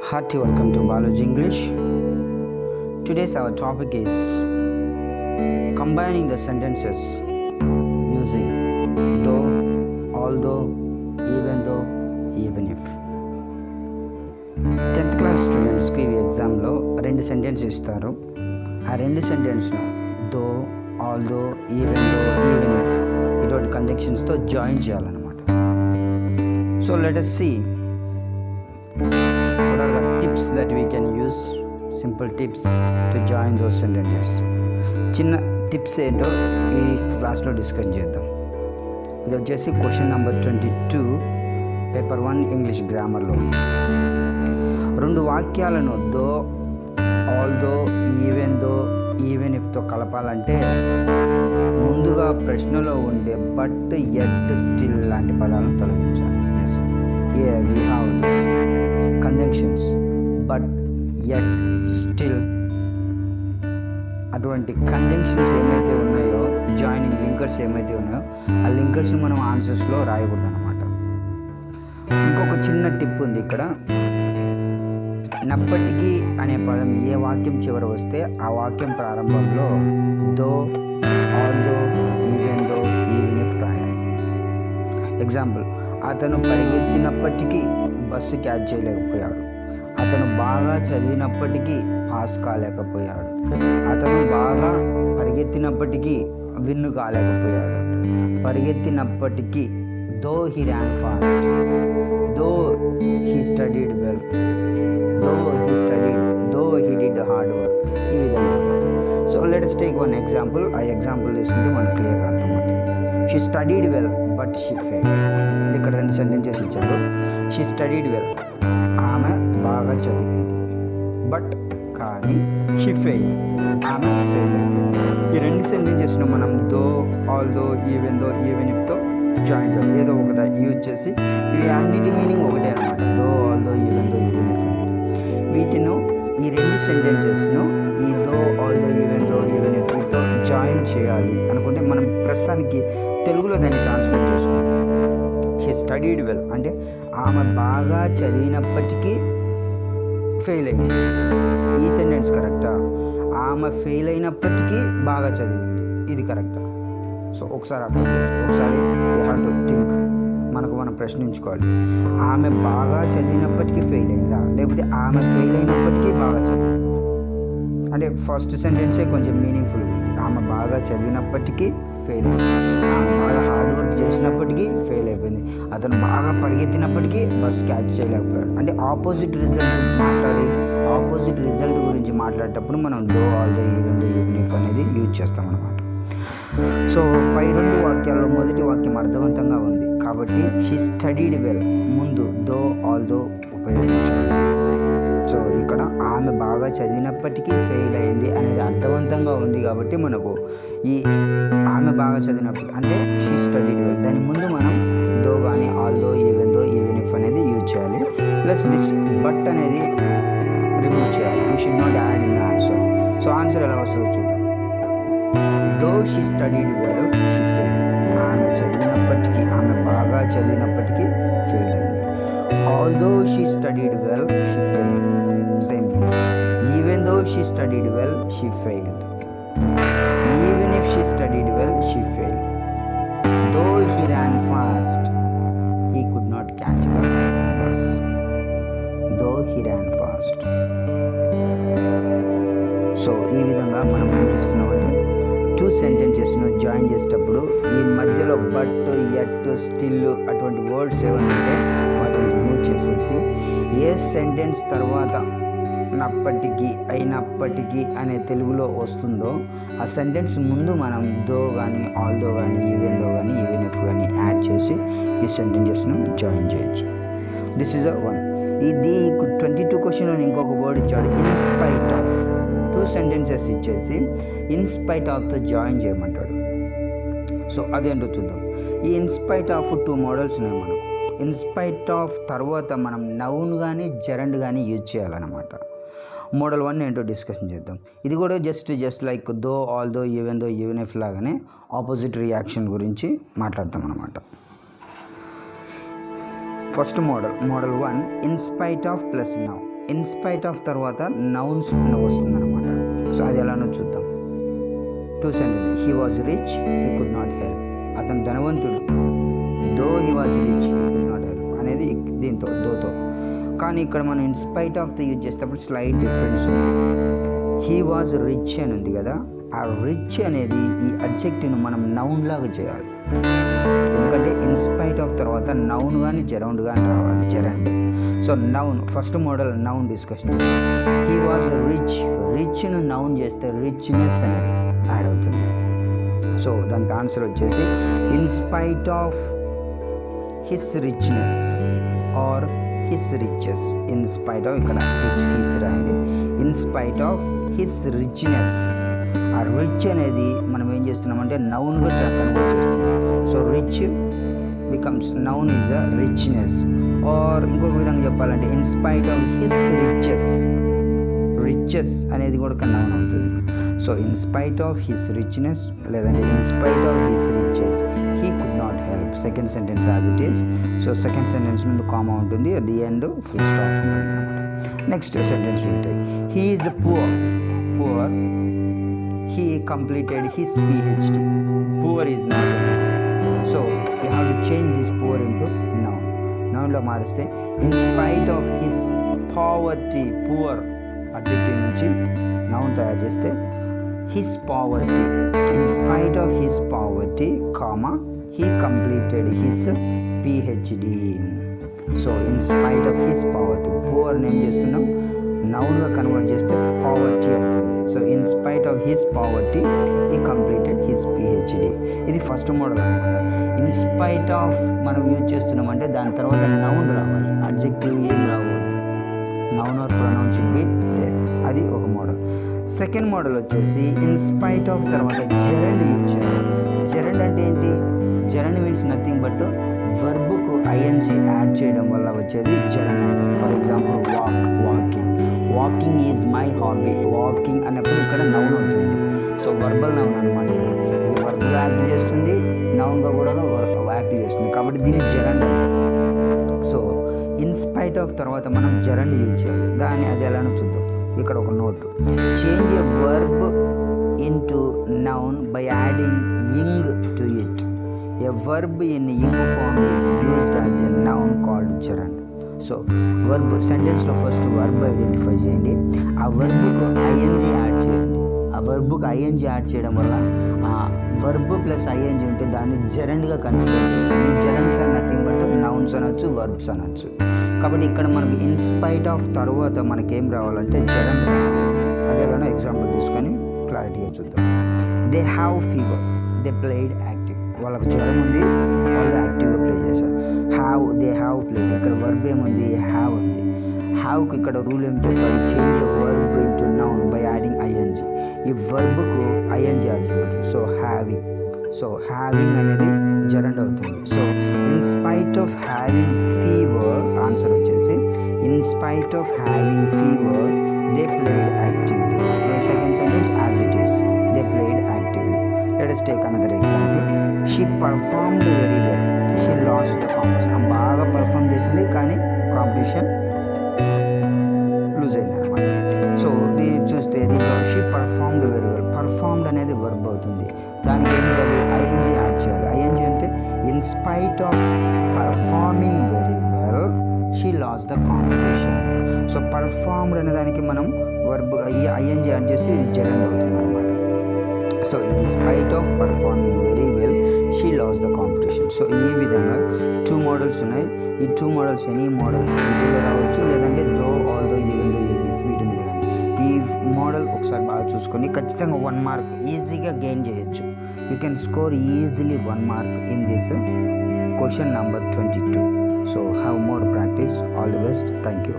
Hearty welcome to Biology English. Today's our topic is combining the sentences using though, although, even though, even if. 10th class స్టూడెంట్స్కి ఈ ఎగ్జామ్లో 2 sentence ఇస్తారు. ఆ 2 సెంటెన్స్ను though, although, even though, even if ఇటువంటి కంజంక్షన్స్తో join చేయాలన్నమాట. So let us see what are the tips that we can use, simple tips to join those sentences. చిన్న టిప్స్ ఏంటో ఈ క్లాస్లో డిస్కస్ చేద్దాం. ఇది వచ్చేసి క్వశ్చన్ నెంబర్ 22 పేపర్ 1 ఇంగ్లీష్ గ్రామర్లో 2 వాక్యాలను though, although, even though, even ఇఫ్తో కలపాలంటే ముందుగా ప్రశ్నలో ఉండే బట్, ఎట్, స్టిల్ లాంటి పదాలను తొలగించాలి. Yes, here we have this conjunctions but, yet, still. అటువంటి కంజంక్షన్స్ ఏమైతే ఉన్నాయో, జాయినింగ్ లింకర్స్ ఏమైతే ఉన్నాయో ఆ లింకర్స్ని మనం ఆన్సర్స్లో రాయకూడదు అనమాట. ఇంకొక చిన్న టిప్ ఉంది ఇక్కడ. నప్పటికీ అనే పదం ఏ వాక్యం చివర వస్తే ఆ వాక్యం ప్రారంభంలో though, although, even though, even if రాయాలి. ఎగ్జాంపుల్, అతను పరిగెత్తినప్పటికీ బస్సు క్యాచ్ చేయలేకపోయాడు. అతను బాగా చదివినప్పటికీ పాస్ కాలేకపోయాడు. అతను బాగా పరిగెత్తినప్పటికీ విన్ను కాలేకపోయాడు. పరిగెత్తినప్పటికీ though he ran fast, though he studied well, though he studied, though he did hard work. ఈ విధంగా. So let us take one example. ఆ ఎగ్జాంపుల్ తీసుకుంటే మనకు క్లియర్గా అర్థమవుతుంది. She studied well but she fail. ఇక్కడ 2 సెంటెన్సెస్ ఇచ్చారు. షీ స్టడీడ్ వెల్, ఆమె బాగా చదివింది. బట్ కానీ షీ ఫెయిల్, ఆమె ఫెయిల్ అయిపోయింది. ఈ 2 సెంటెన్సెస్ను మనం though, although, even though, even ఇఫ్తో జాయిన్ చేయాలి. ఏదో ఒకటి యూజ్ చేసి, ఇవి అన్నిటి మీనింగ్ ఒకటే అనమాట. Though, although, even though, even if. వీటిను ఈ 2 సెంటెన్సెస్ను ఈ though, although, even though, even if వీటితో జాయిన్ చేయాలి అనుకుంటే మనం ప్రస్తుతానికి తెలుగులో దాన్ని ట్రాన్స్లేట్ చేసుకోవాలి. షీ స్టడీడ్ వెల్ అంటే ఆమె బాగా చదివినప్పటికీ ఫెయిల్ అయింది. ఈ సెంటెన్స్ కరెక్టా? ఆమె ఫెయిల్ అయినప్పటికీ బాగా చదివింది, ఇది కరెక్టా? సో ఒకసారి అర్థం చేసుకోవాలి. ఒకసారి వీ హ్యావ్ టు థింక్. మనం ప్రశ్నించుకోవాలి. ఆమె బాగా చదివినప్పటికీ ఫెయిల్ అయిందా, లేకపోతే ఆమె ఫెయిల్ అయినప్పటికీ బాగా చదివింది? అంటే ఫస్ట్ సెంటెన్సే కొంచెం మీనింగ్ఫుల్ ఉంది. ఆమె బాగా చదివినప్పటికీ ఫెయిల్ అయింది, ఆమె బాగా హార్డ్ వర్క్ చేసినప్పటికీ ఫెయిల్ అయిపోయింది, అతను బాగా పరిగెత్తినప్పటికీ బస్ క్యాచ్ చేయలేకపోయాడు. అంటే ఆపోజిట్ రిజల్ట్ గురించి మాట్లాడేటప్పుడు మనం though, although, even though, even if అనేది యూజ్ చేస్తాం అన్నమాట. సో పై 2 వాక్యాల్లో మొదటి వాక్యం అర్థవంతంగా ఉంది కాబట్టి షీ స్టడీడ్ వెల్ ముందు దో, ఆల్దో ఉపయోగించాలి. సో ఇక్కడ ఆమె బాగా చదివినప్పటికీ ఫెయిల్ అయింది అనేది అర్థవంతంగా ఉంది కాబట్టి మనకు ఈ ఆమె బాగా చదివినప్పుడు అంటే షీ స్టడీడ్ వెల్ దాని ముందు మనం దో కానీ, although, even though, even if అనేది యూజ్ చేయాలి. ప్లస్ దిస్ బట్ అనేది రిమూవ్ చేయాలి. We should not add in the answer. So answer ఎలా వస్తుందో చూద్దాం. Though she studied well she fail. ఆమె చదివినప్పటికీ, ఆమె బాగా చదివినప్పటికీ ఫెయిల్ అయింది. Although she studied well she fail, same meaning. Even though she studied well she failed. Even if she studied well she failed. Though he ran fast he could not catch the bus. Though he ran fast. So ఈ విధంగా మనం ఏం చేస్తున్నామంటే 2 సెంటెన్సెస్ను join చేసేటప్పుడు ఈ మధ్యలో but, yet, still అటువంటి words ఏమైనా ఉంటే వాటిని రిమూవ్ చేసేసి ఏ సెంటెన్స్ తర్వాత నప్పటికీ, అయినప్పటికీ అనే తెలుగులో వస్తుందో ఆ సెంటెన్స్ ముందు మనం దో కానీ, ఆల్దో కానీ, ఈవెన్ దో కానీ, ఈవెన్ ఇఫ్ కానీ యాడ్ చేసి ఈ సెంటెన్సెస్ను జాయిన్ చేయొచ్చు. This is a one. ఇది 22 క్వశ్చన్లో ఇంకొక వర్డ్ ఇచ్చాడు, ఇన్స్పైట్ ఆఫ్. 2 సెంటెన్సెస్ ఇచ్చేసి ఇన్స్పైట్ ఆఫ్తో జాయిన్ చేయమంటాడు. సో అదేంటో చూద్దాం. ఈ ఇన్స్పైట్ ఆఫ్ 2 మోడల్స్ ఉన్నాయి మనకు. ఇన్స్పైట్ ఆఫ్ తర్వాత మనం నౌన్ కానీ, జెరండ్ కానీ యూజ్ చేయాలన్నమాట. మోడల్ 1 ఏంటో డిస్కషన్ చేద్దాం. ఇది కూడా just like though, although, even though, even if లాగానే ఆపోజిట్ రియాక్షన్ గురించి మాట్లాడతాం అన్నమాట. First model 1 in spite of plus noun. In spite of తర్వాత నౌన్స్ వస్తుందన్నమాట. సో అది ఎలానో చూద్దాం. 2 sentence. He was rich, he could not help. అతను ధనవంతుడు, though he was rich, he could not help అనేది దీంతో దోతో. కానీ ఇక్కడ మనం ఇన్స్పైట్ ఆఫ్ యూజ్ చేసేటప్పుడు స్లైట్ డిఫరెన్స్ ఉంది. హీ వాజ్ రిచ్ అని ఉంది కదా, ఆ రిచ్ అనేది ఈ అడ్జెక్టివ్ను మనం నౌన్ లాగా చేయాలి. ఎందుకంటే ఇన్స్పైట్ ఆఫ్ తర్వాత నౌన్ కానీ జెరౌండ్ కానీ రావాలి, gerund. So noun first model noun discussion. He was rich, రిచ్ను నౌన్ చేస్తే రిచ్నెస్ అనేది యాడ్ అవుతుంది. సో దానికి ఆన్సర్ వచ్చేసి in spite of his richness or his riches. In spite of ఇక్కడ హిస్ రాయండి. In spite of his richness. ఆ రిచ్ అనేది మనం ఏం చేస్తున్నామంటే నౌన్గా కన్వర్ట్ చేస్తున్నాం. So rich becomes noun is a richness. Or ఇంకొక విధంగా చెప్పాలంటే in spite of his riches, riches అనేది కూడా నౌన్ అవుతుంది. So in spite of his richness లేదంటే in spite of his riches he could not help. Second sentence as it is. So second sentence ముందు comma ఉంటుంది, at the end full stop ఉంటుంది అనమాట. Next sentence ఉంటాయి. He is poor, poor he completed his PhD. Poor is not a noun. So you have to change this poor into noun. Noun lo mariste in spite of his poverty, poor adjective nunchi noun tayaru cheste his poverty. In spite of his poverty, comma he completed his PhD. So in spite of his poverty, poor name చేస్తున్నాం, నౌన్గా convert చేస్తే poverty అవుతుంది. So in spite of his poverty he completed his PhD. ఇది first model అనమాట. In spite of మనం use చేస్తున్నామంటే దాని తర్వాత నౌన్ రావాలి, అడ్జెక్టివ్ ఏం రాకూడదు. Noun or pronoun should be there. అది ఒక మోడల్. సెకండ్ మోడల్ వచ్చేసి ఇన్ స్పైట్ ఆఫ్ తర్వాత జెరండ్ యూజ్ చేయాలి. జెరండ్ అంటే ఏంటి? జెరండ్ మీన్స్ నథింగ్ బట్ వర్బుకు ఐఎన్జీ యాడ్ చేయడం వల్ల వచ్చేది gerund. For example walk, walking. Walking is my hobby. Walking అన్నప్పుడు ఇక్కడ నౌన్ అవుతుంది. సో వర్బల్ నౌన్ అనమాట. ఇది వర్బ్గా యాక్ట్ చేస్తుంది, నౌన్గా కూడా యాక్ట్ చేస్తుంది. కాబట్టి దీన్ని జెరండ్. సో ఇన్స్పైట్ ఆఫ్ తర్వాత మనం జెరండ్ యూజ్ చేయాలి. దాన్ని అది ఎలానో చూద్దాం. ఇక్కడ ఒక note. Change a verb into noun by adding ing to it. A verb in ing form is used as a noun called gerund. So verb sentence లో ఫస్ట్ వర్బ్ ఐడెంటిఫై చేయండి. ఆ వర్బ్కు ఐఎన్జీ యాడ్ చేయండి. ఆ వర్బ్కు ING add చేయడం వల్ల ఆ verb plus ING ఉంటే దాన్ని జెరండ్గా కన్సిడర్ చేస్తాం. ఈ జెరండ్స్ ఆర్ నథింగ్ బట్ నౌన్స్ అనొచ్చు, వర్బ్స్ అనొచ్చు. కాబట్టి ఇక్కడ మనకు ఇన్స్పైట్ ఆఫ్ తర్వాత మనకేం రావాలంటే జెరండ్ రావాలి. అదేలాగా ఎగ్జాంపుల్ తీసుకొని క్లారిటీగా చూద్దాం. They have fever, they played active. వాళ్ళకు జ్వరం ఉంది, వాళ్ళు యాక్టివ్గా ప్లే చేశారు. They have played. ఇక్కడ వర్బ్ ఏముంది? హ్యావ్ ఉంది. హ్యావ్కి ఇక్కడ రూల్ ఏం చెప్పాలి? Change a verb into noun by adding ING. ఈ వర్బ్కు ఐఎన్జీ యాడ్ చేయవచ్చు. So having. సో హ్యావింగ్ అనేది జెరండ్ అవుతుంది. So in spite of having fever, answer వచ్చేసి in spite of having fever they played actively. Second sentence as it is, they played actively. Let us take another example. She performed very well. She lost the competition. బాగా perform చేసింది కానీ competition loose అయింది అనమాట. So దీన్ని చూస్తే దీంట్లో she performed very well. Performed అనేది verb అవుతుంది. దానికి ఏం చేయాలి? ఐఎన్జీ యాడ్ చేయాలి. ఐఎన్జీ అంటే in spite of performing very well she lost the competition. So performed అనే దానికి మనం వర్బ్ ఐఎన్జీ యాడ్ చేసి ఇది జెరండ్ అవుతుంది అనమాట. So in spite of performing very well she lost the competition. So ఈ విధంగా 2 మోడల్స్ ఉన్నాయి. ఈ 2 మోడల్స్ ఎనీ మోడల్ వీటిలో రావచ్చు, లేదంటే దో, ఆల్ దో, ఈవెన్ దో, వీటి మీద కానీ. ఈ మోడల్ ఒకసారి బాగా చూసుకొని ఖచ్చితంగా 1 మార్క్ ఈజీగా గెయిన్ చేయొచ్చు. You can score easily 1 mark in this question number 22. So have more practice. All the best. Thank you.